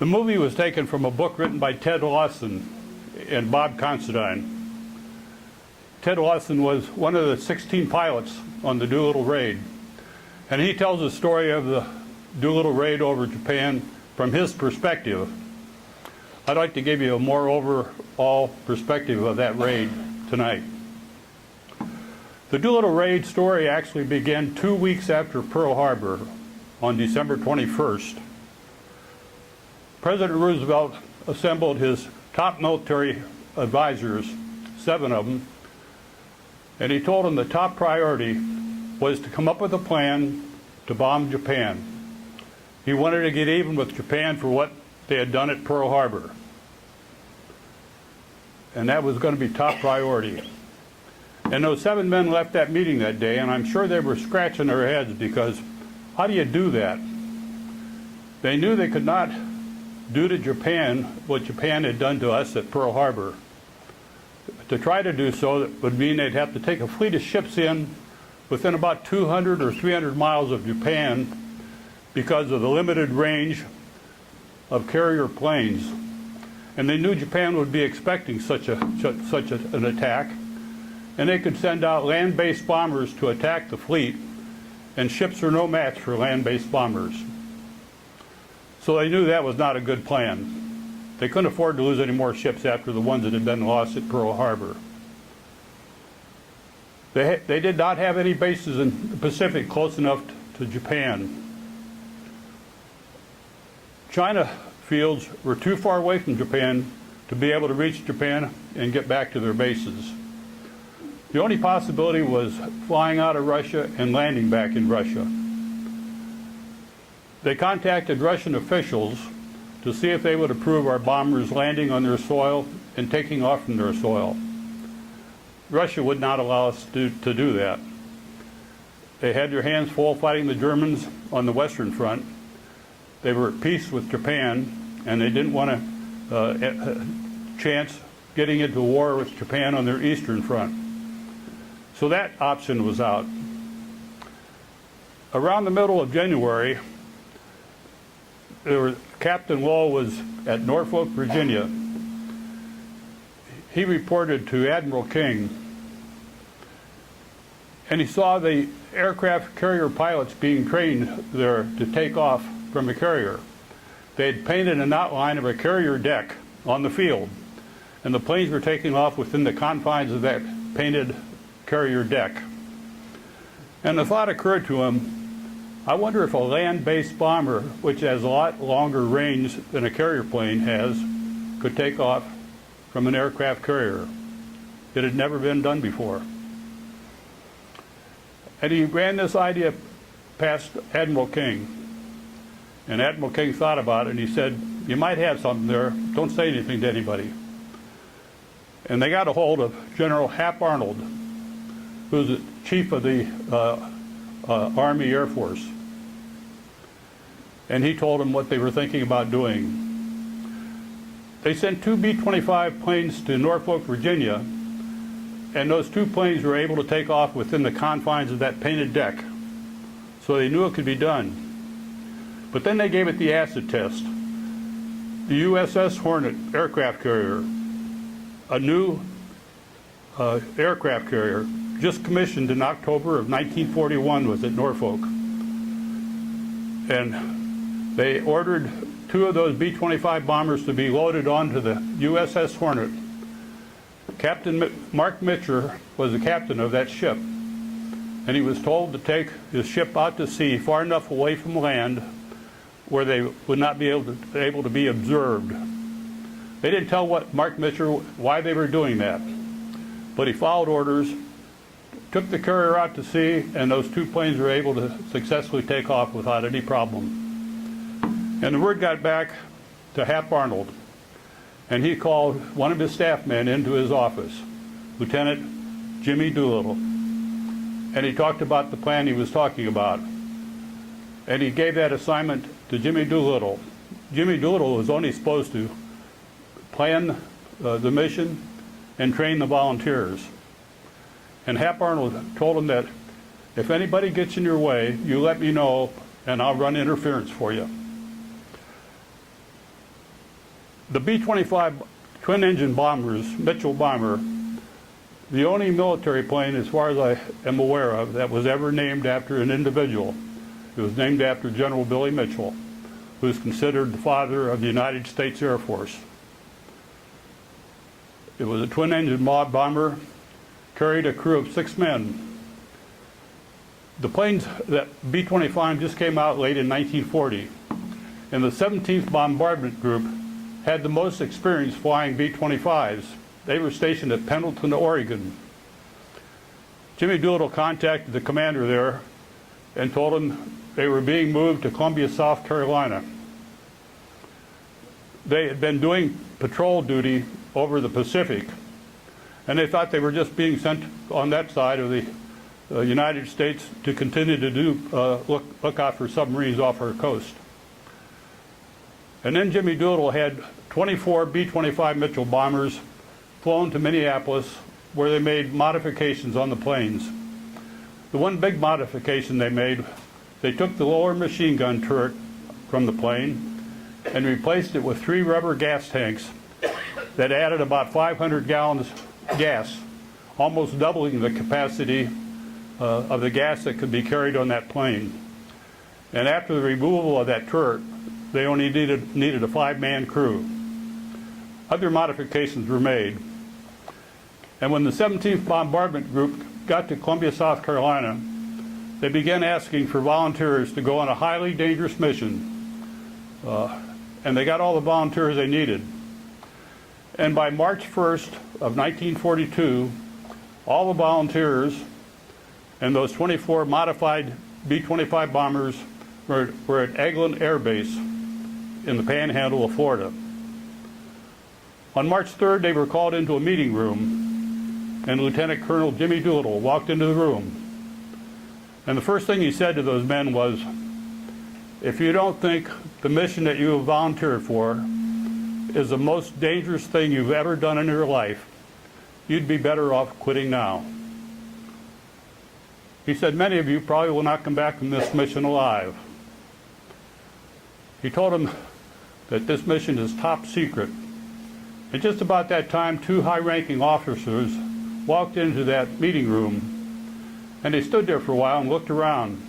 The movie was taken from a book written by Ted Lawson and Bob Considine. Ted Lawson was one of the 16 pilots on the Doolittle raid, and he tells the story of the Doolittle raid over Japan from his perspective. I'd like to give you a more overall perspective of that raid tonight. The Doolittle raid story actually began 2 weeks after Pearl Harbor on December 21st. President Roosevelt assembled his top military advisors, 7 of them, and he told them the top priority was to come up with a plan to bomb Japan. He wanted to get even with Japan for what they had done at Pearl Harbor. And that was going to be top priority. And those 7 men left that meeting that day, and I'm sure they were scratching their heads because how do you do that? They knew they could not do to Japan what Japan had done to us at Pearl Harbor. To try to do so that would mean they'd have to take a fleet of ships in within about 200 or 300 miles of Japan because of the limited range of carrier planes. And they knew Japan would be expecting such an attack, and they could send out land-based bombers to attack the fleet, and ships are no match for land-based bombers. So they knew that was not a good plan. They couldn't afford to lose any more ships after the ones that had been lost at Pearl Harbor. They did not have any bases in the Pacific close enough to Japan. China fields were too far away from Japan to be able to reach Japan and get back to their bases. The only possibility was flying out of Russia and landing back in Russia. They contacted Russian officials to see if they would approve our bombers landing on their soil and taking off from their soil. Russia would not allow us to do that. They had their hands full fighting the Germans on the Western Front. They were at peace with Japan, and they didn't want to chance getting into war with Japan on their Eastern Front. So that option was out. Around the middle of January, Captain Lowe was at Norfolk, Virginia. He reported to Admiral King, and he saw the aircraft carrier pilots being trained there to take off from a carrier. They had painted an outline of a carrier deck on the field, and the planes were taking off within the confines of that painted carrier deck. And the thought occurred to him, I wonder if a land-based bomber, which has a lot longer range than a carrier plane has, could take off from an aircraft carrier. It had never been done before. And he ran this idea past Admiral King. And Admiral King thought about it, and he said, you might have something there. Don't say anything to anybody. And they got a hold of General Hap Arnold, who's the chief of the Army Air Force. And he told them what they were thinking about doing. They sent 2 B-25 planes to Norfolk, Virginia, and those 2 planes were able to take off within the confines of that painted deck. So they knew it could be done. But then they gave it the acid test. The USS Hornet aircraft carrier, a new aircraft carrier, just commissioned in October of 1941, was at Norfolk. And they ordered 2 of those B-25 bombers to be loaded onto the USS Hornet. Captain Mark Mitcher was the captain of that ship, and he was told to take his ship out to sea far enough away from land where they would not be able to be observed. They didn't tell Mark Mitcher why they were doing that, but he followed orders, took the carrier out to sea, and those 2 planes were able to successfully take off without any problem. And the word got back to Hap Arnold, and he called one of his staff men into his office, Lieutenant Jimmy Doolittle, and he talked about the plan he was talking about. And he gave that assignment to Jimmy Doolittle. Jimmy Doolittle was only supposed to plan the mission and train the volunteers. And Hap Arnold told him that if anybody gets in your way, you let me know and I'll run interference for you. The B-25 twin-engine bombers, Mitchell bomber, the only military plane, as far as I am aware of, that was ever named after an individual. It was named after General Billy Mitchell, who is considered the father of the United States Air Force. It was a twin-engine bomber, carried a crew of 6 men. The planes, that B-25 just came out late in 1940, and the 17th Bombardment Group had the most experience flying B-25s. They were stationed at Pendleton, Oregon. Jimmy Doolittle contacted the commander there and told him they were being moved to Columbia, South Carolina. They had been doing patrol duty over the Pacific, and they thought they were just being sent on that side of the United States to continue to look out for submarines off our coast. And then Jimmy Doolittle had 24 B-25 Mitchell bombers flown to Minneapolis, where they made modifications on the planes. The one big modification they made, they took the lower machine gun turret from the plane and replaced it with 3 rubber gas tanks that added about 500 gallons gas, almost doubling the capacity of the gas that could be carried on that plane. And after the removal of that turret, they only needed a 5-man crew. Other modifications were made. And when the 17th Bombardment Group got to Columbia, South Carolina, they began asking for volunteers to go on a highly dangerous mission. And they got all the volunteers they needed. And by March 1st of 1942, all the volunteers and those 24 modified B-25 bombers were at Eglin Air Base in the Panhandle of Florida. On March 3rd, they were called into a meeting room, and Lieutenant Colonel Jimmy Doolittle walked into the room. And the first thing he said to those men was, "If you don't think the mission that you have volunteered for is the most dangerous thing you've ever done in your life, you'd be better off quitting now." He said, "Many of you probably will not come back from this mission alive." He told them that this mission is top secret. And just about that time, 2 high-ranking officers walked into that meeting room, and they stood there for a while and looked around.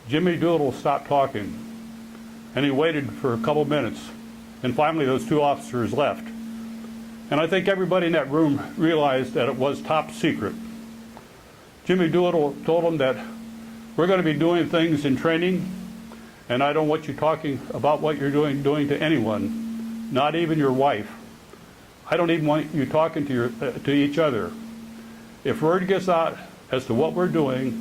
Jimmy Doolittle stopped talking, and he waited for a couple minutes, and finally those 2 officers left. And I think everybody in that room realized that it was top secret. Jimmy Doolittle told them that we're going to be doing things in training, and I don't want you talking about what you're doing to anyone, not even your wife. I don't even want you talking to each other. If word gets out as to what we're doing,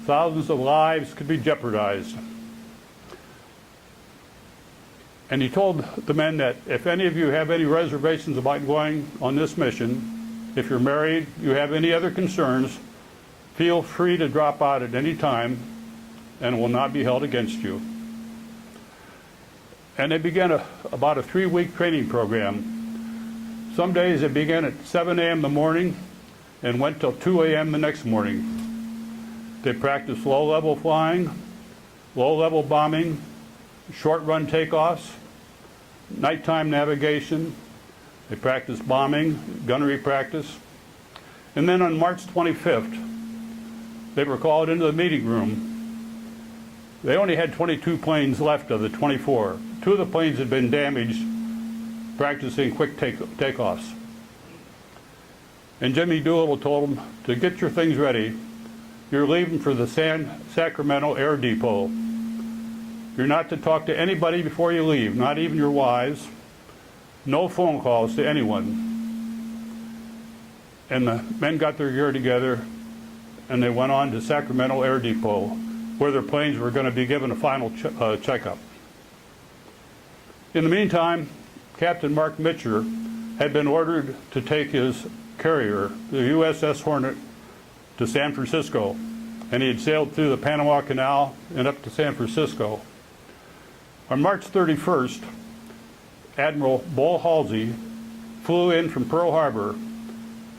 thousands of lives could be jeopardized. And he told the men that if any of you have any reservations about going on this mission, if you're married, you have any other concerns, feel free to drop out at any time and it will not be held against you. And they began about a 3-week training program. Some days it began at 7 a.m. in the morning and went till 2 a.m. the next morning. They practiced low-level flying, low-level bombing, short-run takeoffs, nighttime navigation. They practiced bombing, gunnery practice. And then on March 25th, they were called into the meeting room. They only had 22 planes left of the 24. 2 of the planes had been damaged practicing quick takeoffs. And Jimmy Doolittle told them to get your things ready. You're leaving for the Sacramento Air Depot. You're not to talk to anybody before you leave, not even your wives. No phone calls to anyone. And the men got their gear together and they went on to Sacramento Air Depot, where their planes were going to be given a final checkup. In the meantime, Captain Mark Mitcher had been ordered to take his carrier, the USS Hornet, to San Francisco, and he had sailed through the Panama Canal and up to San Francisco. On March 31st, Admiral Bull Halsey flew in from Pearl Harbor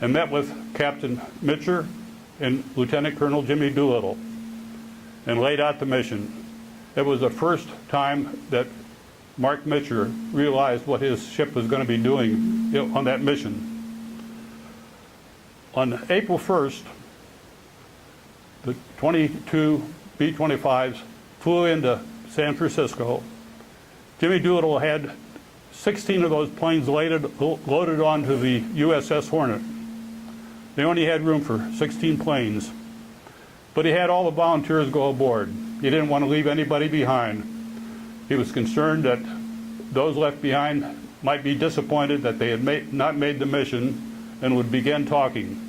and met with Captain Mitcher and Lieutenant Colonel Jimmy Doolittle and laid out the mission. It was the first time that Mark Mitcher, realized what his ship was going to be doing on that mission. On April 1st, the 22 B-25s flew into San Francisco. Jimmy Doolittle had 16 of those planes loaded onto the USS Hornet. They only had room for 16 planes, but he had all the volunteers go aboard. He didn't want to leave anybody behind. He was concerned that those left behind might be disappointed that they had not made the mission and would begin talking.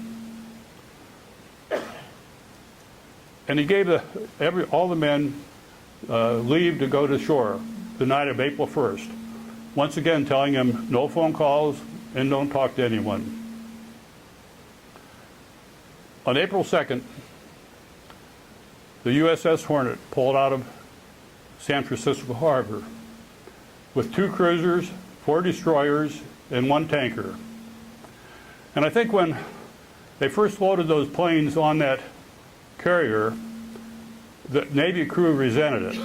And he gave all the men leave to go to shore the night of April 1st. Once again telling them no phone calls and don't talk to anyone. On April 2nd, the USS Hornet pulled out of San Francisco Harbor with 2 cruisers, 4 destroyers, and 1 tanker. And I think when they first loaded those planes on that carrier, the Navy crew resented it.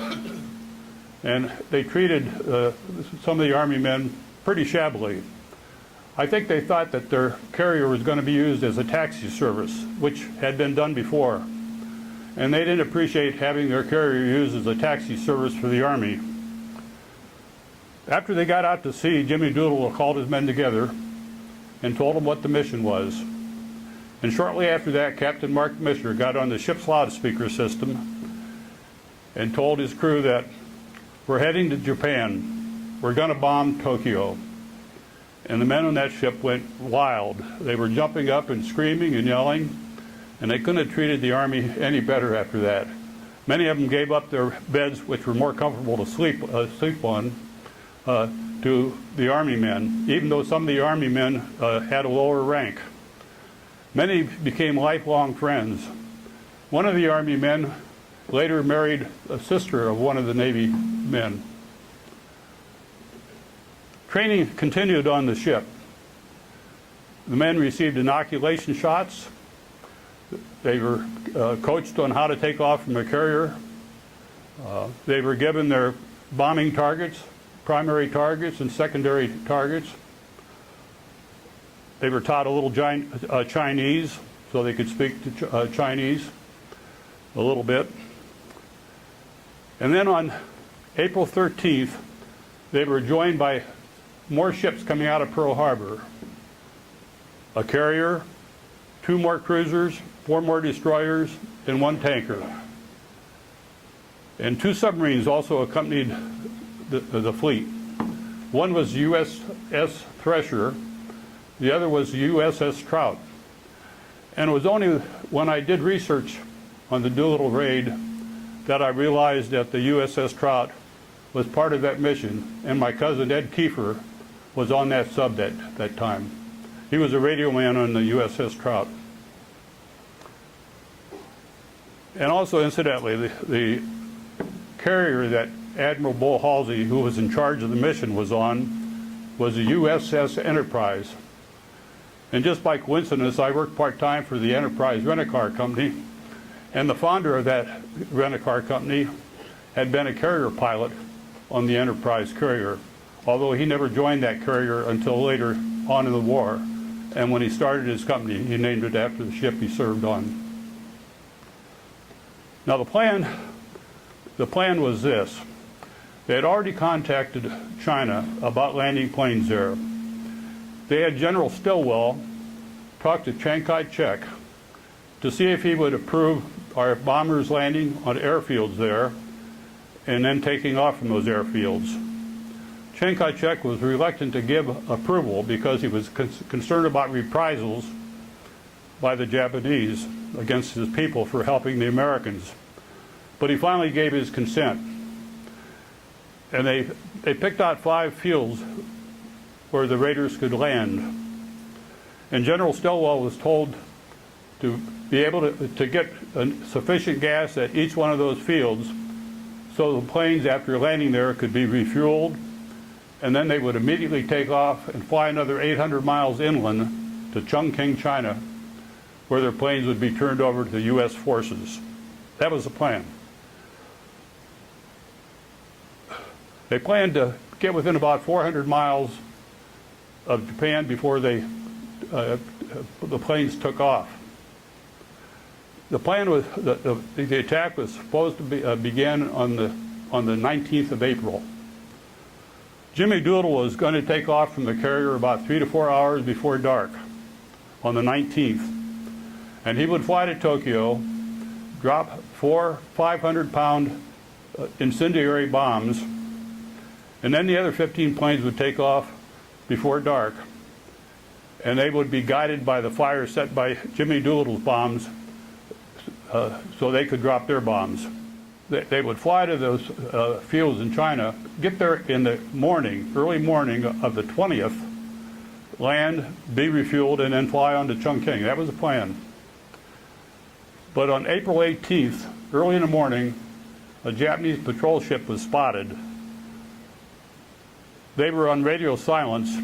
And they treated some of the Army men pretty shabbily. I think they thought that their carrier was going to be used as a taxi service, which had been done before. And they didn't appreciate having their carrier used as a taxi service for the Army. After they got out to sea, Jimmy Doolittle called his men together and told them what the mission was. And shortly after that, Captain Mark Mitcher got on the ship's loudspeaker system and told his crew that we're heading to Japan. We're going to bomb Tokyo. And the men on that ship went wild. They were jumping up and screaming and yelling, and they couldn't have treated the Army any better after that. Many of them gave up their beds, which were more comfortable to sleep on, to the Army men, even though some of the Army men had a lower rank. Many became lifelong friends. One of the Army men later married a sister of one of the Navy men. Training continued on the ship. The men received inoculation shots. They were coached on how to take off from a carrier. They were given their bombing targets, primary targets and secondary targets. They were taught a little Chinese, so they could speak to Chinese a little bit. And then on April 13th, they were joined by more ships coming out of Pearl Harbor. A carrier, 2 more cruisers, 4 more destroyers, and 1 tanker. And 2 submarines also accompanied the fleet. One was USS Thresher, the other was USS Trout. And it was only when I did research on the Doolittle raid that I realized that the USS Trout was part of that mission, and my cousin Ed Kiefer was on that sub that time. He was a radio man on the USS Trout. And also, incidentally, the carrier that Admiral Bull Halsey, who was in charge of the mission, was on was the USS Enterprise. And just by coincidence, I worked part-time for the Enterprise Rent-A-Car Company, and the founder of that rent-a-car company had been a carrier pilot on the Enterprise carrier, although he never joined that carrier until later on in the war. And when he started his company, he named it after the ship he served on. Now the plan was this. They had already contacted China about landing planes there. They had General Stilwell talk to Chiang Kai-shek to see if he would approve our bombers landing on airfields there and then taking off from those airfields. Chiang Kai-shek was reluctant to give approval because he was concerned about reprisals by the Japanese against his people for helping the Americans. But he finally gave his consent. And they picked out 5 fields where the raiders could land. And General Stilwell was told to be able to get sufficient gas at each one of those fields so the planes, after landing there, could be refueled, and then they would immediately take off and fly another 800 miles inland to Chongqing, China, where their planes would be turned over to the U.S. forces. That was the plan. They planned to get within about 400 miles of Japan before the planes took off. The plan was the attack was supposed to begin on the 19th of April. Jimmy Doodle was going to take off from the carrier about 3 to 4 hours before dark on the 19th, and he would fly to Tokyo, drop 4 500-pound incendiary bombs, and then the other 15 planes would take off before dark, and they would be guided by the fire set by Jimmy Doodle's bombs so they could drop their bombs. They would fly to those fields in China, get there in the morning, early morning of the 20th, land, be refueled, and then fly on to Chongqing. That was the plan. But on April 18th, early in the morning, a Japanese patrol ship was spotted. They were on radio silence,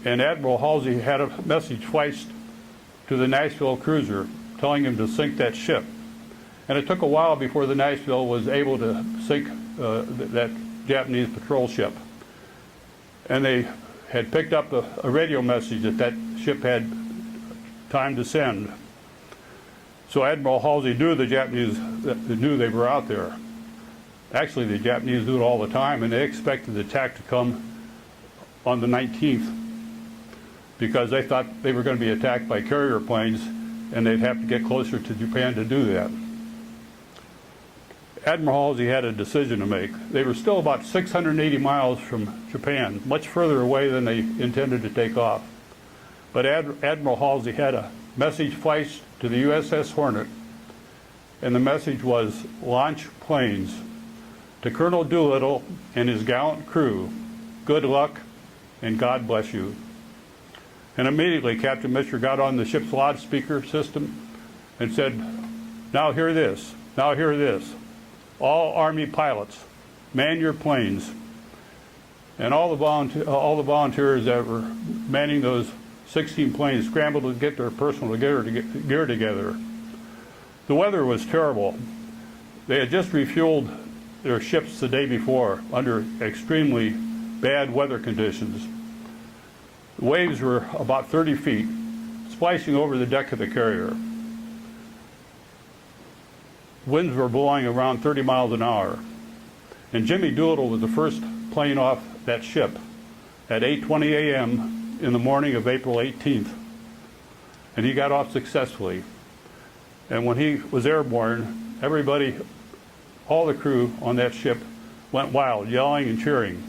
and Admiral Halsey had a message flashed to the Nashville cruiser telling him to sink that ship. And it took a while before the Nashville was able to sink that Japanese patrol ship. And they had picked up a radio message that ship had time to send. So Admiral Halsey knew the Japanese knew they were out there. Actually, the Japanese knew it all the time, and they expected the attack to come on the 19th because they thought they were going to be attacked by carrier planes, and they'd have to get closer to Japan to do that. Admiral Halsey had a decision to make. They were still about 680 miles from Japan, much further away than they intended to take off. But Admiral Halsey had a message flashed to the USS Hornet, and the message was, "Launch planes. To Colonel Doolittle and his gallant crew, good luck and God bless you." And immediately Captain Mitchell got on the ship's loudspeaker system and said, "Now hear this, now hear this. All Army pilots, man your planes." And all the volunteers that were manning those 16 planes scrambled to get their personal gear together. The weather was terrible. They had just refueled their ships the day before under extremely bad weather conditions. The waves were about 30 feet, splashing over the deck of the carrier. Winds were blowing around 30 miles an hour. And Jimmy Doolittle was the first plane off that ship at 8:20 a.m. in the morning of April 18th. And he got off successfully. And when he was airborne, everybody, all the crew on that ship went wild, yelling and cheering.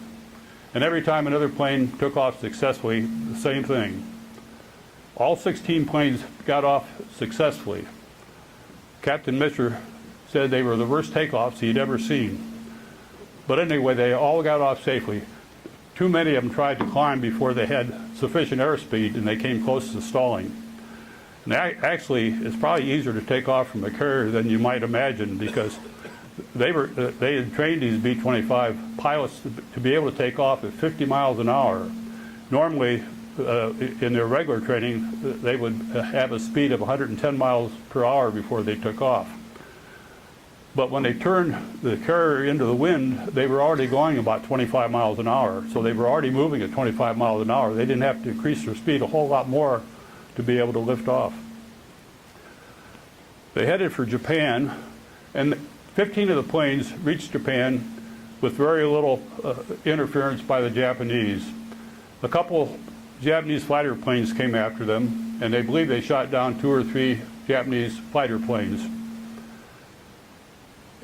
And every time another plane took off successfully, the same thing. All 16 planes got off successfully. Captain Mitchell said they were the worst takeoffs he'd ever seen. But anyway, they all got off safely. Too many of them tried to climb before they had sufficient airspeed, and they came close to stalling. And actually, it's probably easier to take off from a carrier than you might imagine, because they had trained these B-25 pilots to be able to take off at 50 miles an hour. Normally, in their regular training, they would have a speed of 110 miles per hour before they took off. But when they turned the carrier into the wind, they were already going about 25 miles an hour. So they were already moving at 25 miles an hour. They didn't have to increase their speed a whole lot more to be able to lift off. They headed for Japan, and 15 of the planes reached Japan with very little interference by the Japanese. A couple Japanese fighter planes came after them, and they believe they shot down 2 or 3 Japanese fighter planes.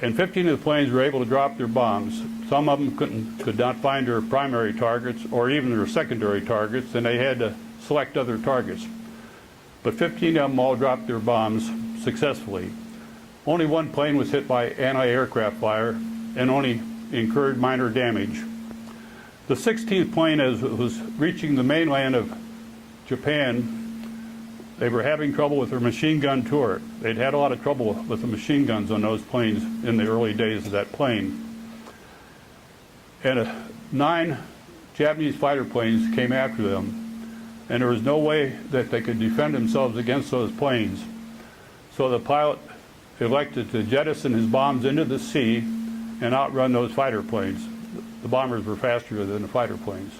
And 15 of the planes were able to drop their bombs. Some of them could not find their primary targets or even their secondary targets, and they had to select other targets. But 15 of them all dropped their bombs successfully. Only one plane was hit by anti-aircraft fire and only incurred minor damage. The 16th plane, as it was reaching the mainland of Japan, they were having trouble with their machine gun turret. They'd had a lot of trouble with the machine guns on those planes in the early days of that plane. And 9 Japanese fighter planes came after them, and there was no way that they could defend themselves against those planes. So the pilot elected to jettison his bombs into the sea and outrun those fighter planes. the bombers were faster than the fighter planes.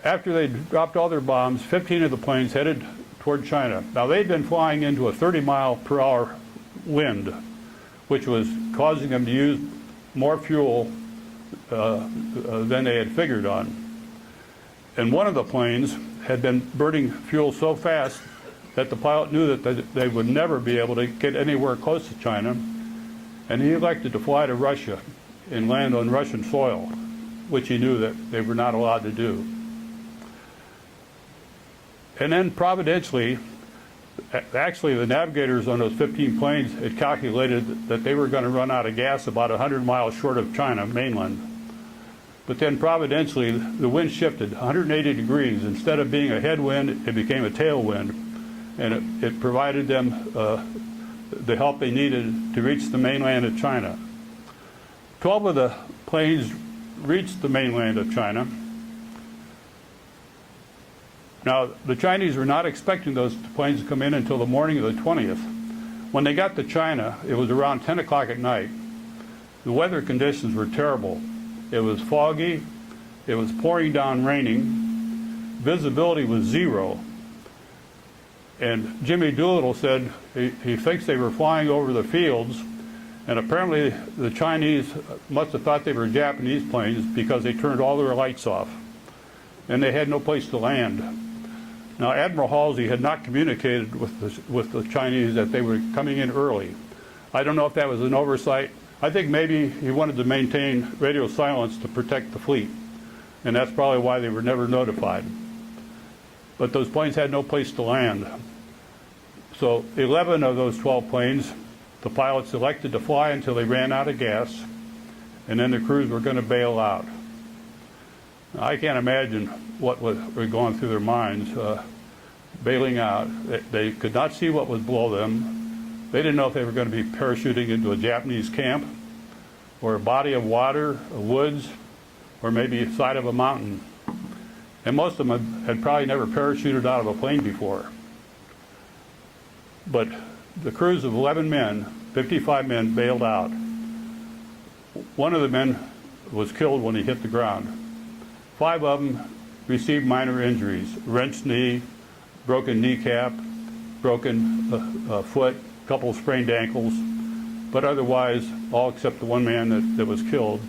After they dropped all their bombs, 15 of the planes headed toward China. Now, they'd been flying into a 30-mile-per-hour wind, which was causing them to use more fuel than they had figured on. And one of the planes had been burning fuel so fast that the pilot knew that they would never be able to get anywhere close to China, and he elected to fly to Russia and land on Russian soil, which he knew that they were not allowed to do. And then providentially, actually the navigators on those 15 planes had calculated that they were going to run out of gas about 100 miles short of China mainland. But then providentially, the wind shifted 180 degrees. Instead of being a headwind, it became a tailwind. And it provided them the help they needed to reach the mainland of China. 12 of the planes reached the mainland of China. Now, the Chinese were not expecting those planes to come in until the morning of the 20th. When they got to China, it was around 10 o'clock at night. The weather conditions were terrible. It was foggy, it was pouring down raining, visibility was zero. And Jimmy Doolittle said he thinks they were flying over the fields, and apparently the Chinese must have thought they were Japanese planes because they turned all their lights off, and they had no place to land. Now, Admiral Halsey had not communicated with the Chinese that they were coming in early. I don't know if that was an oversight. I think maybe he wanted to maintain radio silence to protect the fleet, and that's probably why they were never notified. But those planes had no place to land. So 11 of those 12 planes, the pilots elected to fly until they ran out of gas, and then the crews were going to bail out. Now, I can't imagine what was going through their minds, bailing out. They could not see what was below them. They didn't know if they were going to be parachuting into a Japanese camp or a body of water, a woods, or maybe the side of a mountain. And most of them had probably never parachuted out of a plane before. But the crews of 11 men, 55 men, bailed out. One of the men was killed when he hit the ground. 5 of them received minor injuries: wrenched knee, broken kneecap, broken foot, a couple of sprained ankles, but otherwise, all except the one man that was killed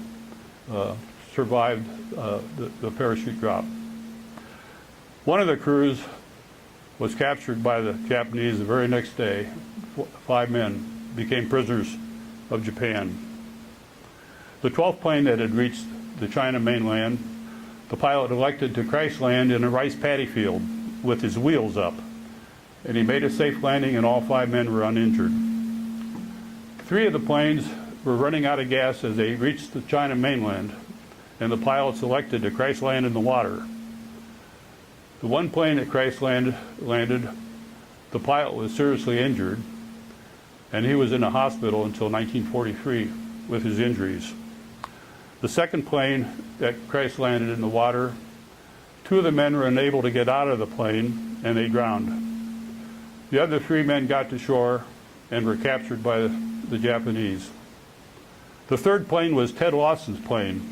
survived the parachute drop. One of the crews was captured by the Japanese the very next day. 5 men became prisoners of Japan. The 12th plane that had reached the China mainland, the pilot elected to crash land in a rice paddy field with his wheels up, and he made a safe landing, and all 5 men were uninjured. 3 of the planes were running out of gas as they reached the China mainland, and the pilots elected to crash land in the water. The one plane that crash landed, the pilot was seriously injured, and he was in a hospital until 1943 with his injuries. The second plane that crash landed in the water, 2 of the men were unable to get out of the plane, and they drowned. The other 3 men got to shore and were captured by the Japanese. The third plane was Ted Lawson's plane,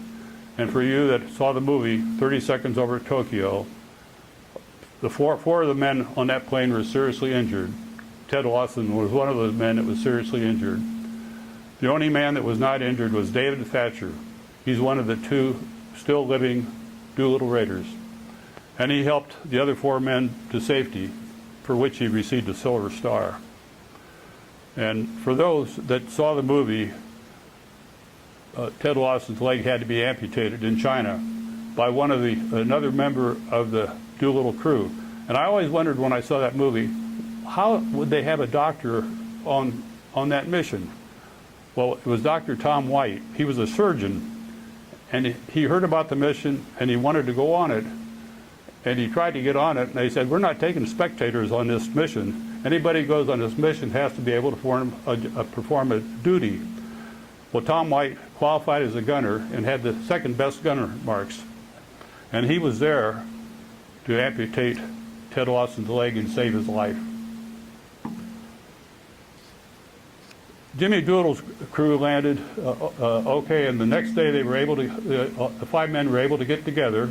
and for you that saw the movie 30 Seconds Over Tokyo, the four of the men on that plane were seriously injured. Ted Lawson was one of those men that was seriously injured. The only man that was not injured was David Thatcher. He's one of the 2 still living Doolittle Raiders. And he helped the other 4 men to safety, for which he received a Silver Star. And for those that saw the movie, Ted Lawson's leg had to be amputated in China by another member of the Doolittle crew. And I always wondered when I saw that movie, how would they have a doctor on that mission? Well, it was Dr. Tom White. He was a surgeon, and he heard about the mission, and he wanted to go on it. And he tried to get on it, and they said, "We're not taking spectators on this mission. Anybody who goes on this mission has to be able to perform a duty." Well, Tom White qualified as a gunner and had the second best gunner marks. And he was there to amputate Ted Lawson's leg and save his life. Jimmy Doolittle's crew landed okay, and the next day they were able to, the 5 men were able to get together,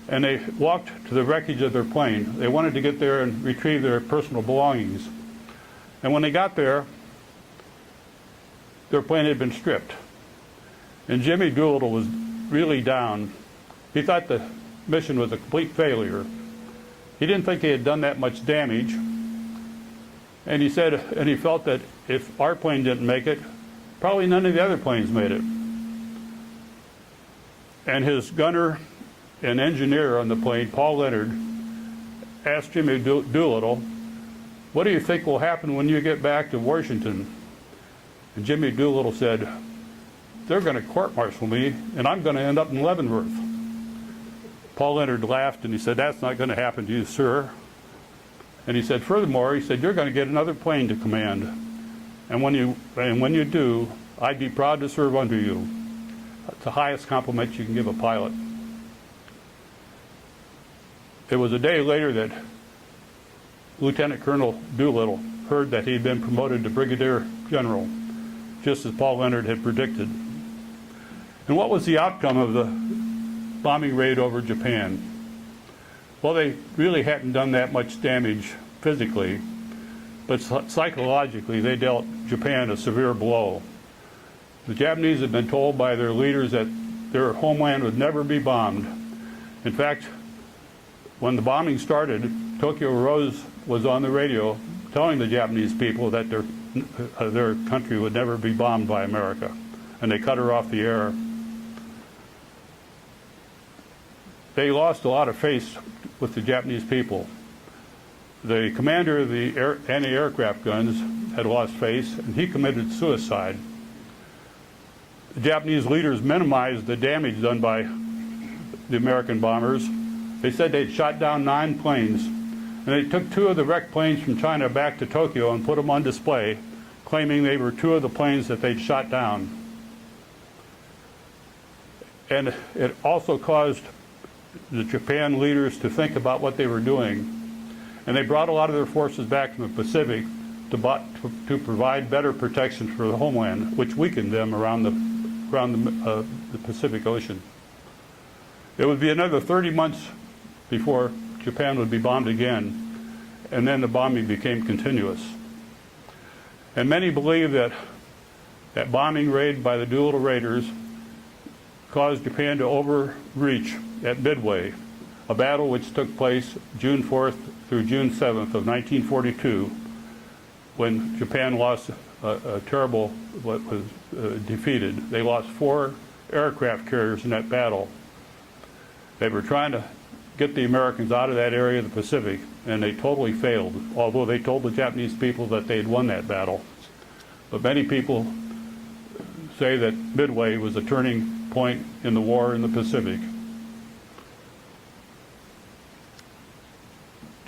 and they walked to the wreckage of their plane. They wanted to get there and retrieve their personal belongings. And when they got there, their plane had been stripped. And Jimmy Doolittle was really down. He thought the mission was a complete failure. He didn't think he had done that much damage. And he said, and he felt that if our plane didn't make it, probably none of the other planes made it. And his gunner and engineer on the plane, Paul Leonard, asked Jimmy Doolittle, "What do you think will happen when you get back to Washington?" And Jimmy Doolittle said, "They're going to court-martial me, and I'm going to end up in Leavenworth." Paul Leonard laughed, and he said, "That's not going to happen to you, sir." And he said, furthermore, he said, "You're going to get another plane to command. And when you do, I'd be proud to serve under you." It's the highest compliment you can give a pilot. It was a day later that Lieutenant Colonel Doolittle heard that he'd been promoted to Brigadier General, just as Paul Leonard had predicted. And what was the outcome of the bombing raid over Japan? Well, they really hadn't done that much damage physically, but psychologically they dealt Japan a severe blow. The Japanese had been told by their leaders that their homeland would never be bombed. In fact, when the bombing started, Tokyo Rose was on the radio telling the Japanese people that their country would never be bombed by America, and they cut her off the air. They lost a lot of faith with the Japanese people. The commander of the anti-aircraft guns had lost faith, and he committed suicide. The Japanese leaders minimized the damage done by the American bombers. They said they'd shot down 9 planes, and they took 2 of the wrecked planes from China back to Tokyo and put them on display, claiming they were 2 of the planes that they'd shot down. And it also caused the Japan leaders to think about what they were doing. And they brought a lot of their forces back from the Pacific to provide better protection for the homeland, which weakened them around the Pacific Ocean. It would be another 30 months before Japan would be bombed again, and then the bombing became continuous. And many believe that that bombing raid by the Doolittle Raiders caused Japan to overreach at Midway, a battle which took place June 4th through June 7th of 1942, when Japan lost was defeated. They lost 4 aircraft carriers in that battle. They were trying to get the Americans out of that area of the Pacific, and they totally failed, although they told the Japanese people that they had won that battle. But many people say that Midway was a turning point in the war in the Pacific.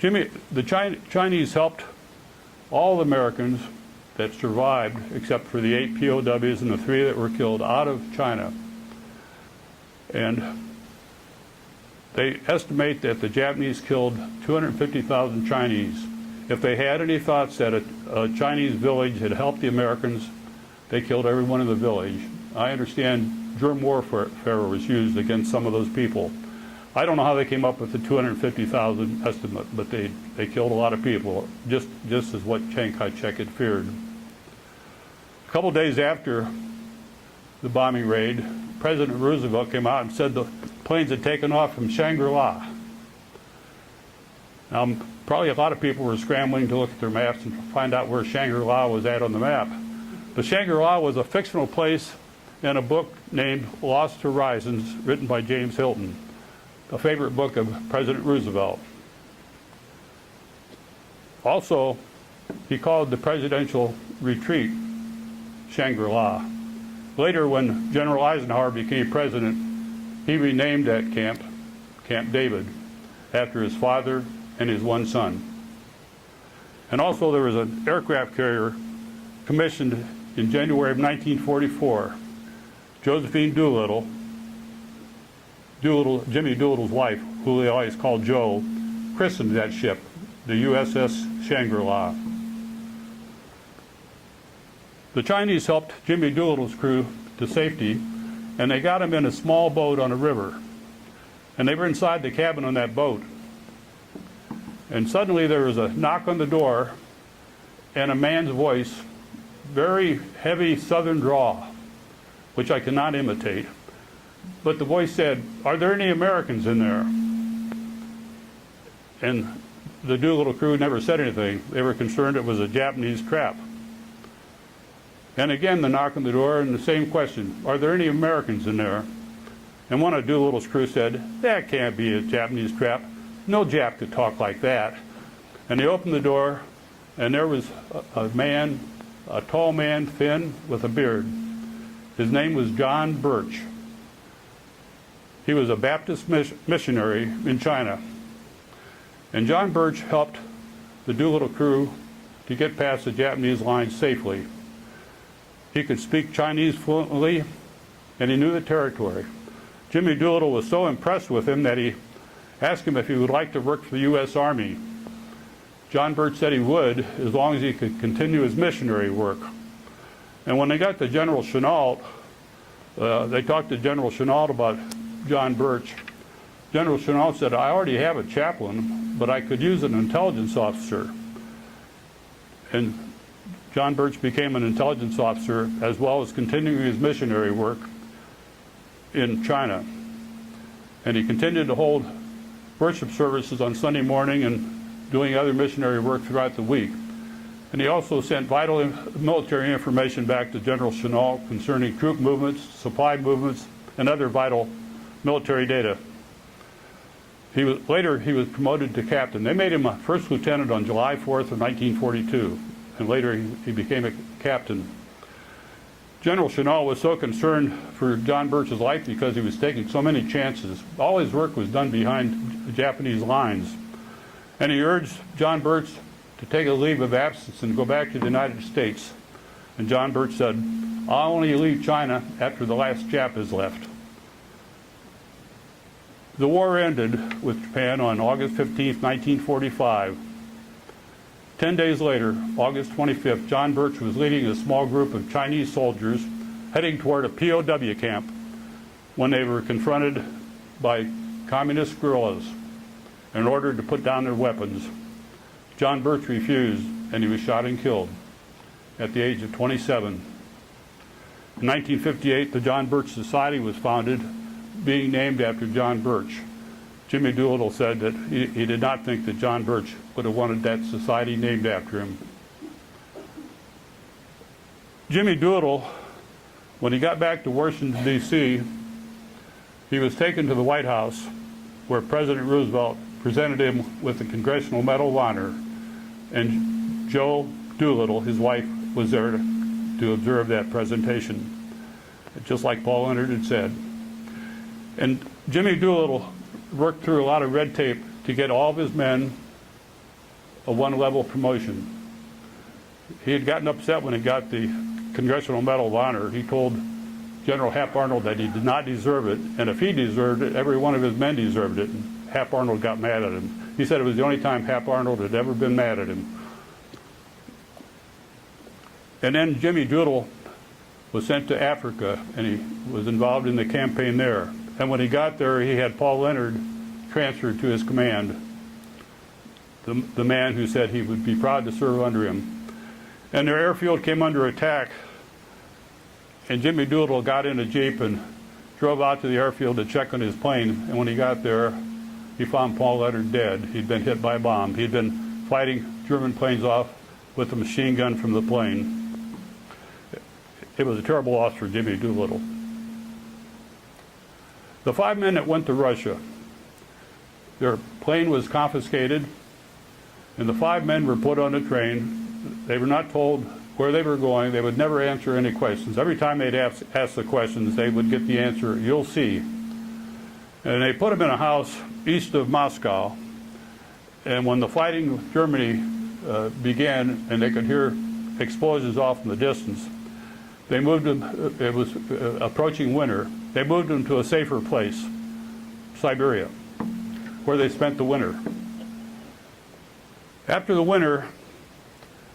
The Chinese helped all the Americans that survived, except for the 8 POWs and the 3 that were killed, out of China. And they estimate that the Japanese killed 250,000 Chinese. If they had any thoughts that a Chinese village had helped the Americans, they killed everyone in the village. I understand germ warfare was used against some of those people. I don't know how they came up with the 250,000 estimate, but they killed a lot of people, just as what Chiang Kai-shek had feared. A couple days after the bombing raid, President Roosevelt came out and said the planes had taken off from Shangri-La. Now, probably a lot of people were scrambling to look at their maps and find out where Shangri-La was at on the map. But Shangri-La was a fictional place in a book named Lost Horizons, written by James Hilton, a favorite book of President Roosevelt. Also, he called the presidential retreat Shangri-La. Later, when General Eisenhower became president, he renamed that camp Camp David, after his father and his one son. And also there was an aircraft carrier commissioned in January of 1944. Josephine Doolittle, Jimmy Doolittle's wife, who they always called Jo, christened that ship the USS Shangri-La. The Chinese helped Jimmy Doolittle's crew to safety, and they got him in a small boat on a river. And they were inside the cabin on that boat. And suddenly there was a knock on the door and a man's voice, very heavy southern drawl, which I cannot imitate. But the voice said, "Are there any Americans in there?" And the Doolittle crew never said anything. They were concerned it was a Japanese trap. And again, the knock on the door and the same question, "Are there any Americans in there?" And one of Doolittle's crew said, "That can't be a Japanese trap. No Jap could talk like that." And they opened the door, and there was a man, a tall man, thin, with a beard. His name was John Birch. He was a Baptist missionary in China. And John Birch helped the Doolittle crew to get past the Japanese lines safely. He could speak Chinese fluently, and he knew the territory. Jimmy Doolittle was so impressed with him that he asked him if he would like to work for the U.S. Army. John Birch said he would, as long as he could continue his missionary work. And when they got to General Chenault, they talked to General Chenault about John Birch. General Chenault said, "I already have a chaplain, but I could use an intelligence officer." And John Birch became an intelligence officer, as well as continuing his missionary work in China. And he continued to hold worship services on Sunday morning and doing other missionary work throughout the week. And he also sent vital military information back to General Chenault concerning troop movements, supply movements, and other vital military data. Later, he was promoted to captain. They made him a first lieutenant on July 4th of 1942, and later he became a captain. General Chenault was so concerned for John Birch's life because he was taking so many chances. All his work was done behind Japanese lines. And he urged John Birch to take a leave of absence and go back to the United States. And John Birch said, "I'll only leave China after the last Jap has left." The war ended with Japan on August 15, 1945. 10 days later, August 25th, John Birch was leading a small group of Chinese soldiers heading toward a POW camp when they were confronted by communist guerrillas and ordered to put down their weapons. John Birch refused, and he was shot and killed at the age of 27. In 1958, the John Birch Society was founded, being named after John Birch. Jimmy Doolittle said that he did not think that John Birch would have wanted that society named after him. Jimmy Doolittle, when he got back to Washington, D.C., he was taken to the White House, where President Roosevelt presented him with the Congressional Medal of Honor, and Joe Doolittle, his wife, was there to observe that presentation, just like Paul Leonard had said. And Jimmy Doolittle worked through a lot of red tape to get all of his men a one-level promotion. He had gotten upset when he got the Congressional Medal of Honor. He told General Hap Arnold that he did not deserve it, and if he deserved it, every one of his men deserved it. And Hap Arnold got mad at him. He said it was the only time Hap Arnold had ever been mad at him. And then Jimmy Doolittle was sent to Africa, and he was involved in the campaign there. And when he got there, he had Paul Leonard transferred to his command, the man who said he would be proud to serve under him. And their airfield came under attack, and Jimmy Doolittle got in a Jeep and drove out to the airfield to check on his plane. And when he got there, he found Paul Leonard dead. He'd been hit by a bomb. He'd been fighting German planes off with a machine gun from the plane. It was a terrible loss for Jimmy Doolittle. The 5 men that went to Russia, their plane was confiscated, and the 5 men were put on a train. They were not told where they were going. They would never answer any questions. Every time they'd ask the questions, they would get the answer, "You'll see." And they put them in a house east of Moscow. And when the fighting with Germany began, and they could hear explosions off in the distance, they moved them. It was approaching winter. They moved them to a safer place, Siberia, where they spent the winter. After the winter,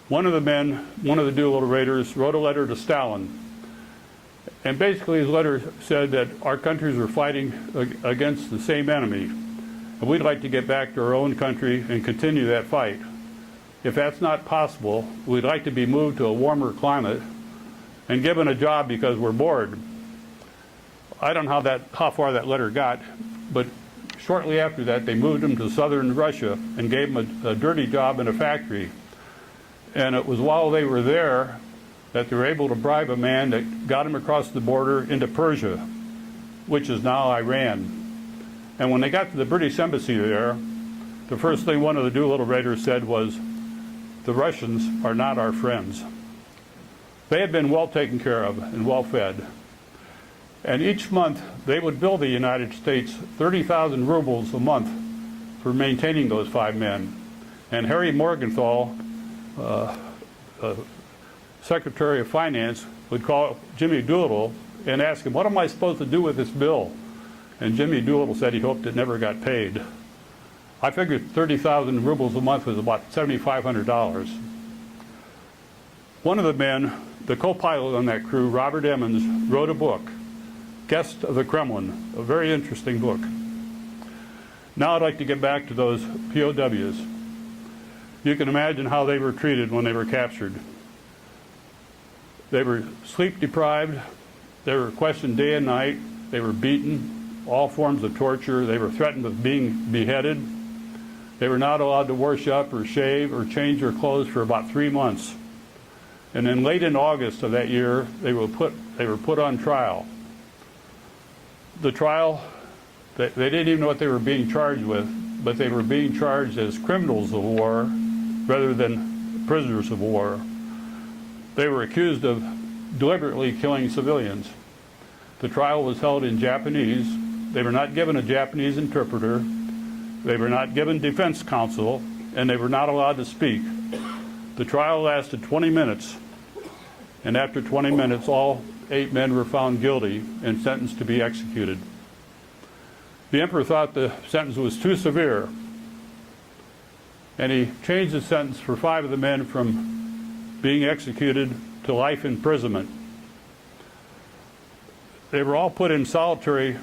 One of the men, one of the Doolittle Raiders, wrote a letter to Stalin. And basically his letter said that our countries are fighting against the same enemy. And we'd like to get back to our own country and continue that fight. If that's not possible, we'd like to be moved to a warmer climate and given a job because we're bored. I don't know how far that letter got, but shortly after that they moved him to southern Russia and gave him a dirty job in a factory. And it was while they were there that they were able to bribe a man that got him across the border into Persia, which is now Iran. And when they got to the British embassy there, the first thing one of the Doolittle Raiders said was, "The Russians are not our friends." They had been well taken care of and well fed. And each month they would bill the United States 30,000 rubles a month for maintaining those 5 men. And Harry Morgenthau, Secretary of Finance, would call Jimmy Doolittle and ask him, "What am I supposed to do with this bill?" And Jimmy Doolittle said he hoped it never got paid. I figured 30,000 rubles a month was about $7,500. One of the men, the co-pilot on that crew, Robert Emmons, wrote a book, Guest of the Kremlin, a very interesting book. Now I'd like to get back to those POWs. You can imagine how they were treated when they were captured. They were sleep deprived, they were questioned day and night, they were beaten, all forms of torture, they were threatened with being beheaded. They were not allowed to wash up or shave or change their clothes for about 3 months. And then late in August of that year, they were put on trial. The trial, they didn't even know what they were being charged with, but they were being charged as criminals of war rather than prisoners of war. They were accused of deliberately killing civilians. The trial was held in Japanese. They were not given a Japanese interpreter. They were not given defense counsel, and they were not allowed to speak. The trial lasted 20 minutes, and after 20 minutes, all 8 men were found guilty and sentenced to be executed. The emperor thought the sentence was too severe, and he changed the sentence for 5 of the men from being executed to life imprisonment. They were all put in solitary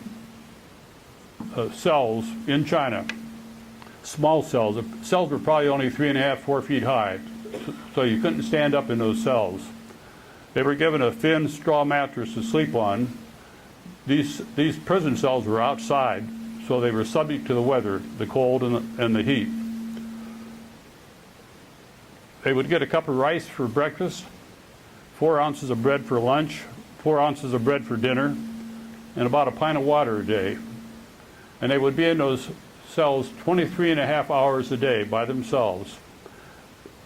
cells in China, small cells. The cells were probably only 3.5, 4 feet high, so you couldn't stand up in those cells. They were given a thin straw mattress to sleep on. These prison cells were outside, so they were subject to the weather, the cold and the heat. They would get a cup of rice for breakfast, 4 ounces of bread for lunch, 4 ounces of bread for dinner, and about a pint of water a day. And they would be in those cells 23.5 hours a day by themselves.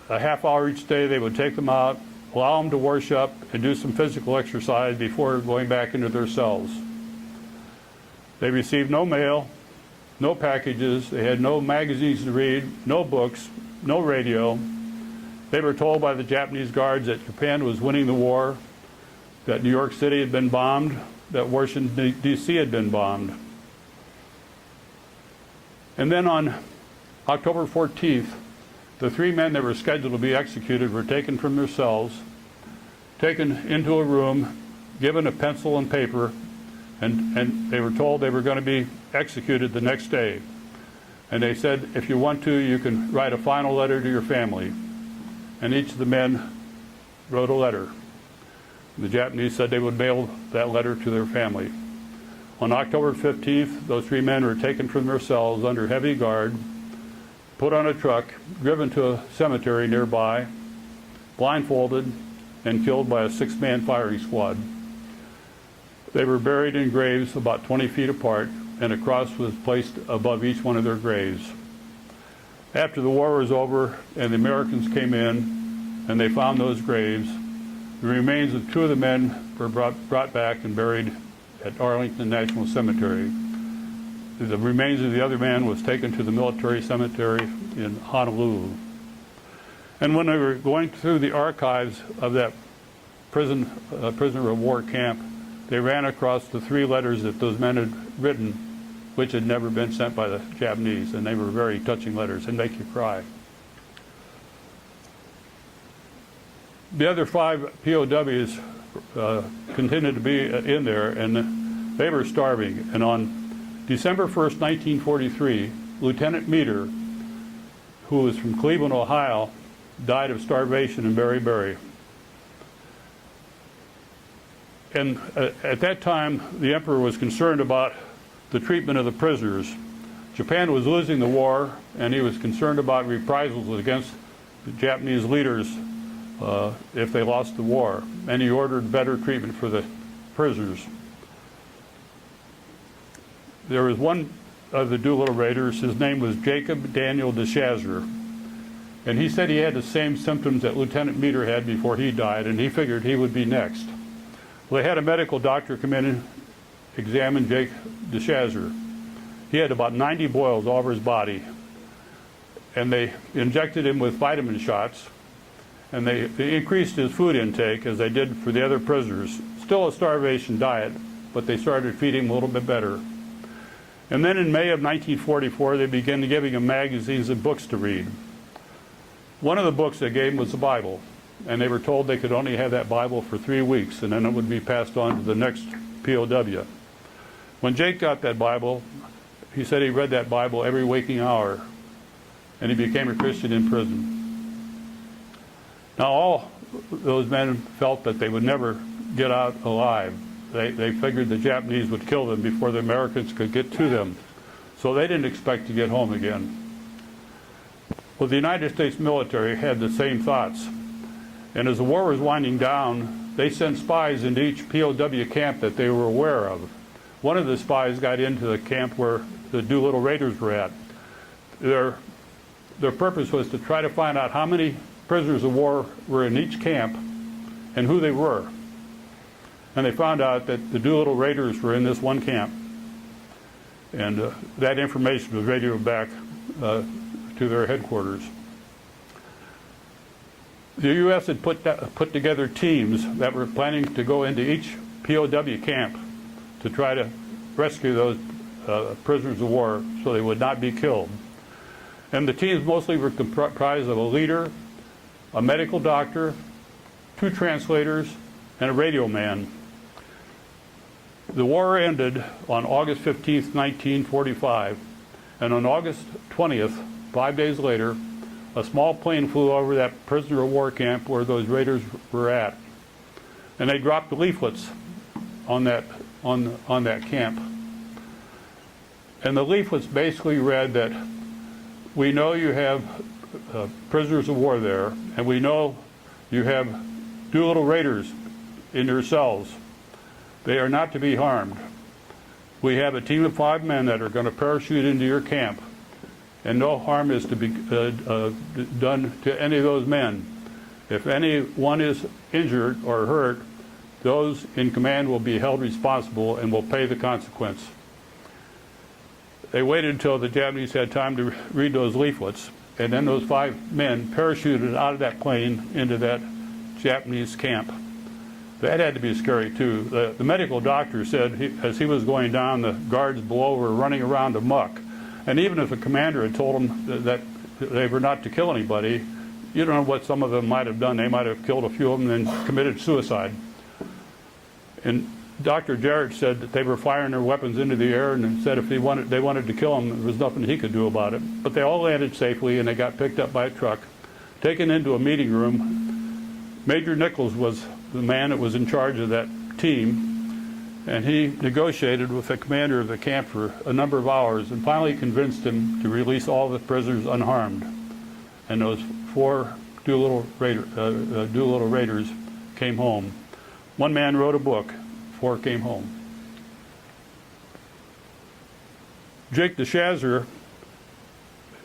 A half hour each day they would take them out, allow them to wash up and do some physical exercise before going back into their cells. They received no mail, no packages, they had no magazines to read, no books, no radio. They were told by the Japanese guards that Japan was winning the war, that New York City had been bombed, that Washington, D.C. had been bombed. And then on October 14th, the 3 men that were scheduled to be executed were taken from their cells, taken into a room, given a pencil and paper, and they were told they were going to be executed the next day. And they said, if you want to, you can write a final letter to your family. And each of the men wrote a letter. The Japanese said they would mail that letter to their family. On October 15th, those 3 men were taken from their cells under heavy guard, put on a truck, driven to a cemetery nearby, blindfolded, and killed by a 6-man firing squad. They were buried in graves about 20 feet apart, and a cross was placed above each one of their graves. After the war was over and the Americans came in and they found those graves, the remains of 2 of the men were brought back and buried at Arlington National Cemetery. The remains of the other man was taken to the military cemetery in Honolulu. And when they were going through the archives of that prisoner of war camp, they ran across the 3 letters that those men had written, which had never been sent by the Japanese, and they were very touching letters and make you cry. The other 5 POWs continued to be in there, and they were starving. And on December 1st, 1943, Lieutenant Meter, who was from Cleveland, Ohio, died of starvation in Berry. And at that time, the emperor was concerned about the treatment of the prisoners. Japan was losing the war, and he was concerned about reprisals against the Japanese leaders if they lost the war. And he ordered better treatment for the prisoners. There was one of the Doolittle Raiders. His name was Jacob Daniel DeShazer. And he said he had the same symptoms that Lieutenant Meter had before he died, and he figured he would be next. Well, they had a medical doctor come in and examine Jake DeShazer. He had about 90 boils all over his body, and they injected him with vitamin shots, and they increased his food intake as they did for the other prisoners. Still a starvation diet, but they started feeding him a little bit better. And then in May of 1944, they began giving him magazines and books to read. One of the books they gave him was the Bible, and they were told they could only have that Bible for 3 weeks, and then it would be passed on to the next POW. When Jake got that Bible, he said he read that Bible every waking hour, and he became a Christian in prison. Now, all those men felt that they would never get out alive. They figured the Japanese would kill them before the Americans could get to them, so they didn't expect to get home again. Well, the United States military had the same thoughts, and as the war was winding down, they sent spies into each POW camp that they were aware of. One of the spies got into the camp where the Doolittle Raiders were at. Their purpose was to try to find out how many prisoners of war were in each camp and who they were. And they found out that the Doolittle Raiders were in this one camp. And that information was radioed back to their headquarters. The U.S. had put together teams that were planning to go into each POW camp to try to rescue those prisoners of war so they would not be killed. And the teams mostly were comprised of a leader, a medical doctor, 2 translators, and a radio man. The war ended on August 15th, 1945, and on August 20th, 5 days later, a small plane flew over that prisoner of war camp where those raiders were at, and they dropped leaflets on that camp. And the leaflets basically read that we know you have prisoners of war there, and we know you have Doolittle Raiders in your cells. They are not to be harmed. We have a team of 5 men that are going to parachute into your camp, and no harm is to be done to any of those men. If anyone is injured or hurt, those in command will be held responsible and will pay the consequence. They waited until the Japanese had time to read those leaflets, and then those 5 men parachuted out of that plane into that Japanese camp. That had to be scary too. The medical doctor said as he was going down, the guards below were running around amok. And even if the commander had told them that they were not to kill anybody, you don't know what some of them might have done. They might have killed a few of them and then committed suicide. And Dr. Jarrett said that they were firing their weapons into the air, and said if they wanted to kill them, there was nothing he could do about it. But they all landed safely, and they got picked up by a truck, taken into a meeting room. Major Nichols was the man that was in charge of that team, and he negotiated with the commander of the camp for a number of hours and finally convinced him to release all the prisoners unharmed. And those 4 Doolittle Raiders came home. 1 man wrote a book, 4 came home. Jake DeShazer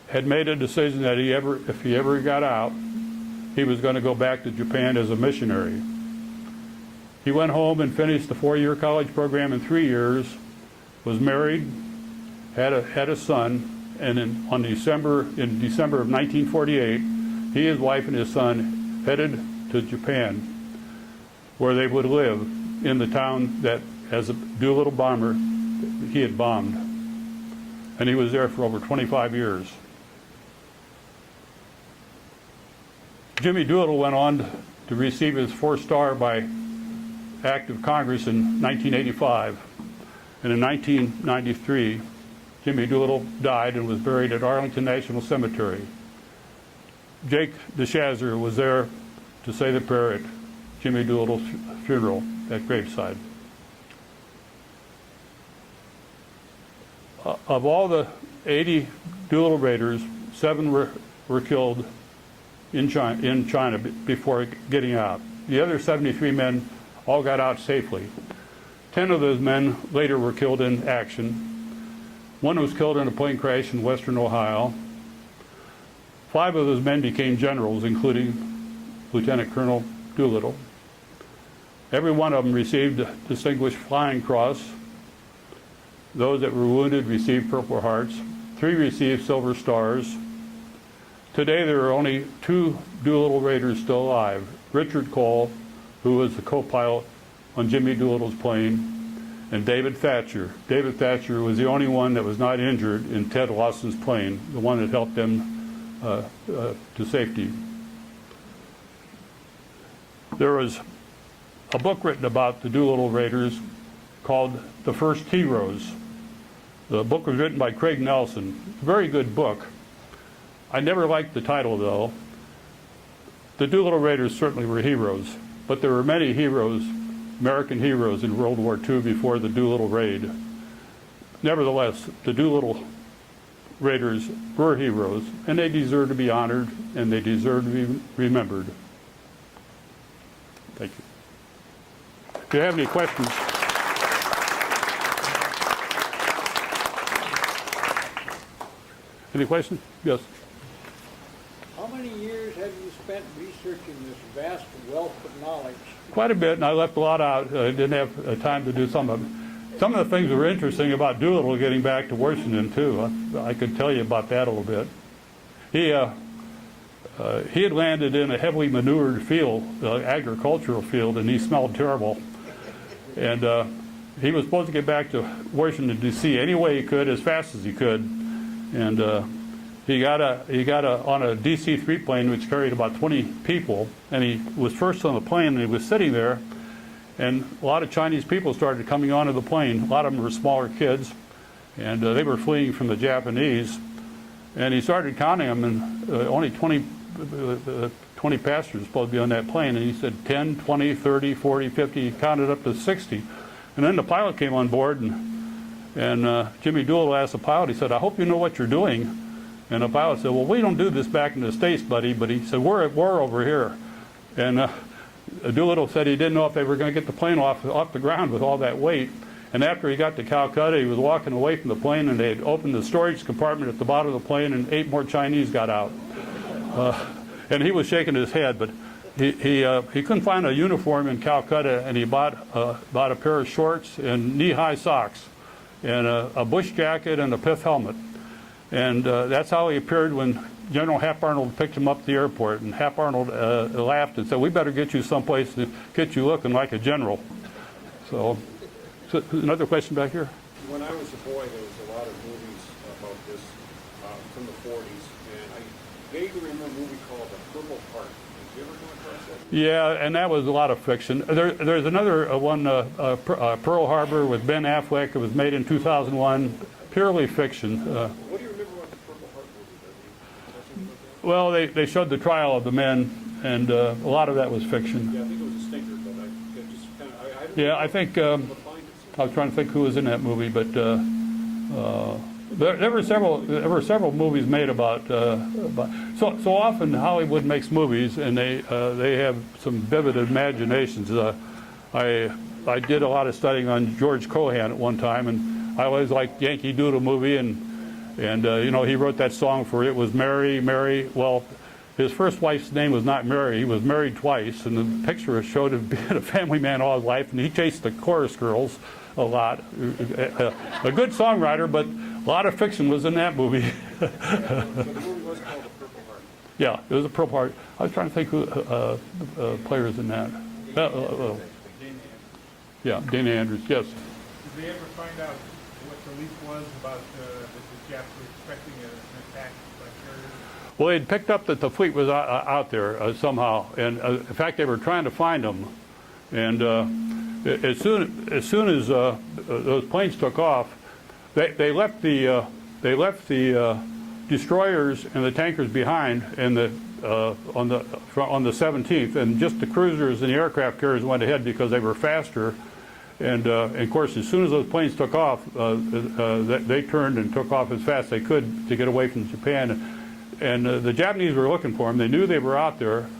had made a decision that if he ever got out, he was going to go back to Japan as a missionary. He went home and finished the 4-year college program in 3 years, was married, had a son, and in December of 1948, he, his wife, and his son headed to Japan, where they would live in the town that, as a Doolittle bomber, he had bombed. And he was there for over 25 years. Jimmy Doolittle went on to receive his 4-star by Act of Congress in 1985. And in 1993, Jimmy Doolittle died and was buried at Arlington National Cemetery. Jake DeShazer was there to say the prayer at Jimmy Doolittle's funeral at graveside. Of all the 80 Doolittle Raiders, 7 were killed in China before getting out. The other 73 men all got out safely. 10 of those men later were killed in action. 1 was killed in a plane crash in western Ohio. 5 of those men became generals, including Lieutenant Colonel Doolittle. Every one of them received a Distinguished Flying Cross. Those that were wounded received Purple Hearts. 3 received Silver Stars. Today there are only 2 Doolittle Raiders still alive. Richard Cole, who was the co-pilot on Jimmy Doolittle's plane, and David Thatcher. David Thatcher was the only one that was not injured in Ted Lawson's plane, the one that helped them to safety. There was a book written about the Doolittle Raiders called The First Heroes. The book was written by Craig Nelson. A very good book. I never liked the title, though. The Doolittle Raiders certainly were heroes, but there were many heroes, American heroes in World War II before the Doolittle Raid. Nevertheless, the Doolittle Raiders were heroes, and they deserve to be honored, and they deserve to be remembered. Thank you. If you have any questions. Any questions? Yes. How many years have you spent researching this vast wealth of knowledge? Quite a bit, and I left a lot out. I didn't have time to do some of them. Some of the things that were interesting about Doolittle getting back to Washington, too. I could tell you about that a little bit. He had landed in a heavily manured field, agricultural field, and he smelled terrible. And he was supposed to get back to Washington, D.C. any way he could, as fast as he could. And he got on a DC-3 plane which carried about 20 people, and he was first on the plane, and he was sitting there, and a lot of Chinese people started coming onto the plane. A lot of them were smaller kids, and they were fleeing from the Japanese. And he started counting them, and only 20 passengers supposed to be on that plane, and he said 10, 20, 30, 40, 50, he counted up to 60. And then the pilot came on board, and Jimmy Doolittle asked the pilot, he said, "I hope you know what you're doing." And the pilot said, "Well, we don't do this back in the States, buddy," but he said, "We're at war over here." And Doolittle said he didn't know if they were going to get the plane off the ground with all that weight. And after he got to Calcutta, he was walking away from the plane, and they had opened the storage compartment at the bottom of the plane, and 8 more Chinese got out. And he was shaking his head, but he couldn't find a uniform in Calcutta, and he bought a pair of shorts and knee-high socks, and a bush jacket and a pith helmet. And that's how he appeared when General Hap Arnold picked him up at the airport. And Hap Arnold laughed and said, "We better get you someplace to get you looking like a general." So another question back here? When I was a boy, there was a lot of movies about this from the 40s, and I vaguely remember a movie called The Purple Heart. Did you ever come across that? Yeah, and that was a lot of fiction. There's another one, Pearl Harbor with Ben Affleck. It was made in 2001, purely fiction. What do you remember about The Purple Heart movie? Well, they showed the trial of the men, and a lot of that was fiction. Yeah, I think it was a stinker, but I just kind of... Yeah, I think... I was trying to think who was in that movie, but there were several movies made about. So often Hollywood makes movies, and they have some vivid imaginations. I did a lot of studying on George Cohan at one time, and I always liked Yankee Doodle movie, and you know, he wrote that song for "It Was Mary, Mary." Well, his first wife's name was not Mary. He was married twice, and the picture showed him being a family man all his life, and he chased the chorus girls a lot. A good songwriter, but a lot of fiction was in that movie. So the movie was called The Purple Heart. Yeah, it was a Purple Heart. I was trying to think who players in that. Yeah, Dana Andrews, yes. Did they ever find out what the leak was about the Japs were expecting an attack by carriers? Well, they'd picked up that the fleet was out there somehow, and in fact, they were trying to find them. And as soon as those planes took off, they left the destroyers and the tankers behind, and on the 17th, and just the cruisers and the aircraft carriers went ahead because they were faster. And of course, as soon as those planes took off, they turned and took off as fast as they could to get away from Japan. And the Japanese were looking for them. They knew they were out there,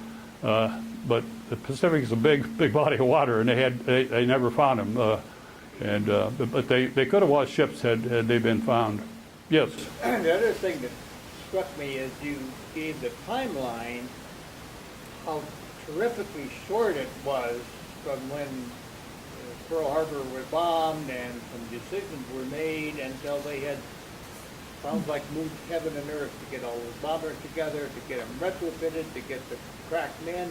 but the Pacific is a big body of water, and they never found them. But they could have lost ships had they been found. Yes. The other thing that struck me is you gave the timeline, how terrifically short it was from when Pearl Harbor was bombed and some decisions were made until they had, sounds like, moved heaven and earth to get all those bombers together, to get them retrofitted, to get the cracked men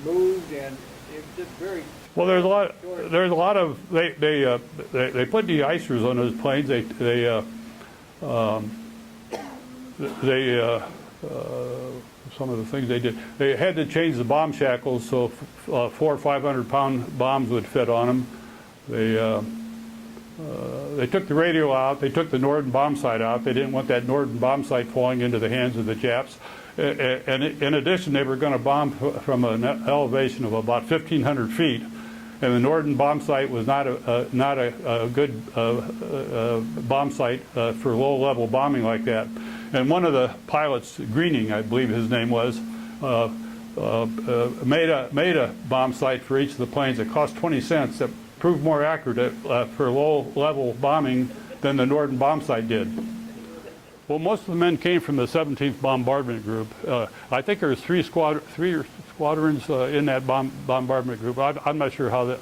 moved, and it was just very. Well, there's a lot of they put de-icers on those planes. Some of the things they did. They had to change the bomb shackles so 400 or 500-pound bombs would fit on them. They took the radio out. They took the Norden bomb sight out. They didn't want that Norden bomb sight falling into the hands of the Japs. And in addition, they were going to bomb from an elevation of about 1,500 feet. And the Norden bomb sight was not a good bomb sight for low-level bombing like that. And one of the pilots, Greening, I believe his name was, made a bomb sight for each of the planes. It cost 20 cents. That proved more accurate for low-level bombing than the Norden bomb sight did. Well, most of the men came from the 17th Bombardment Group. I think there was three squadrons in that bombardment group. I'm not sure how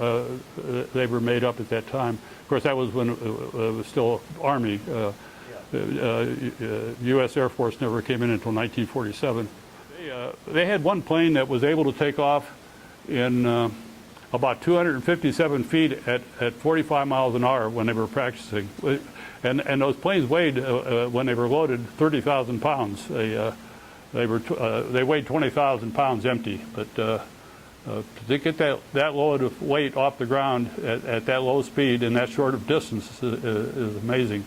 they were made up at that time. Of course, that was when it was still Army. U.S. Air Force never came in until 1947. They had one plane that was able to take off in about 257 feet at 45 miles an hour when they were practicing. And those planes weighed, when they were loaded, 30,000 pounds. They weighed 20,000 pounds empty. But to get that load of weight off the ground at that low speed and that short of distance is amazing.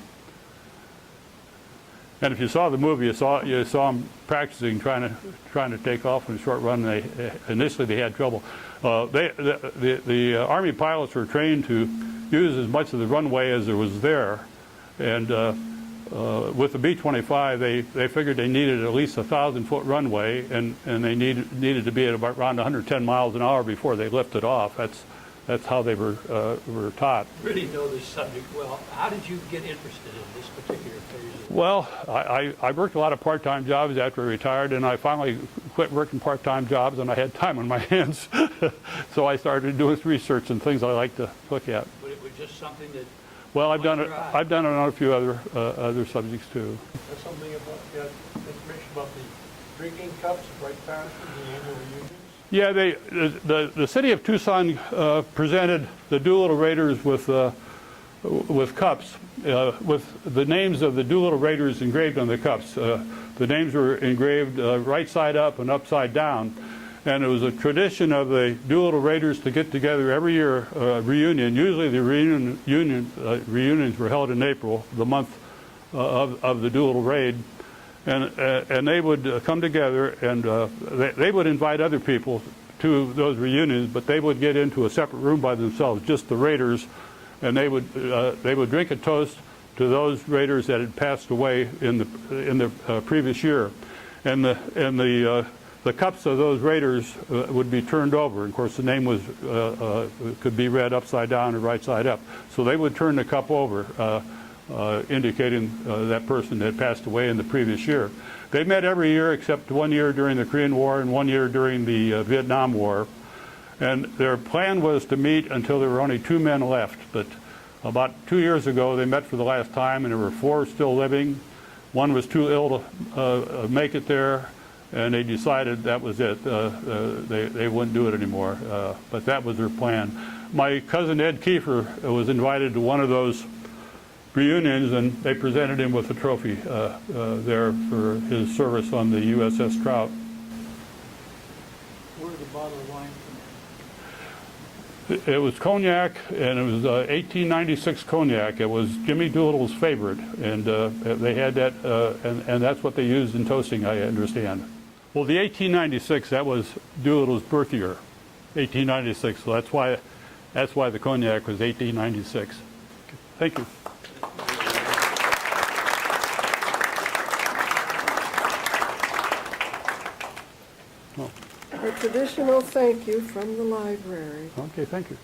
And if you saw the movie, you saw them practicing, trying to take off in a short run. Initially they had trouble. The Army pilots were trained to use as much of the runway as there was there, and with the B-25, they figured they needed at least 1,000-foot runway, and they needed to be at about around 110 miles an hour before they lifted off. That's how they were taught. You really know this subject well. How did you get interested in this particular phase? Well, I worked a lot of part-time jobs after I retired, and I finally quit working part-time jobs, and I had time on my hands. So I started doing research and things I like to look at. But it was just something that. Well, I've done it on a few other subjects too. There's something about information about the drinking cups, right past the annual reunions. Yeah, the city of Tucson presented the Doolittle Raiders with cups with the names of the Doolittle Raiders engraved on the cups. The names were engraved right side up and upside down, and it was a tradition of the Doolittle Raiders to get together every year, reunion. Usually the reunions were held in April, the month of the Doolittle Raid. And they would come together, and they would invite other people to those reunions, but they would get into a separate room by themselves, just the Raiders, and they would drink a toast to those Raiders that had passed away in the previous year, and the cups of those Raiders would be turned over. Of course, the name was could be read upside down or right side up, so they would turn the cup over. Indicating that person had passed away in the previous year. They met every year except 1 year during the Korean War and 1 year during the Vietnam War. And their plan was to meet until there were only 2 men left. But about 2 years ago, they met for the last time, and there were 4 still living. One was too ill to make it there, and they decided that was it. They wouldn't do it anymore. But that was their plan. My cousin Ed Kiefer was invited to one of those reunions, and they presented him with a trophy there for his service on the USS Trout. Where did the bottle of wine It was cognac, and it was 1896 cognac. It was Jimmy Doolittle's favorite, and they had that, and that's what they used in toasting, I understand. Well, the 1896, that was Doolittle's birth year, 1896. So that's why the cognac was 1896. Thank you. A traditional thank you from the library. Okay, thank you.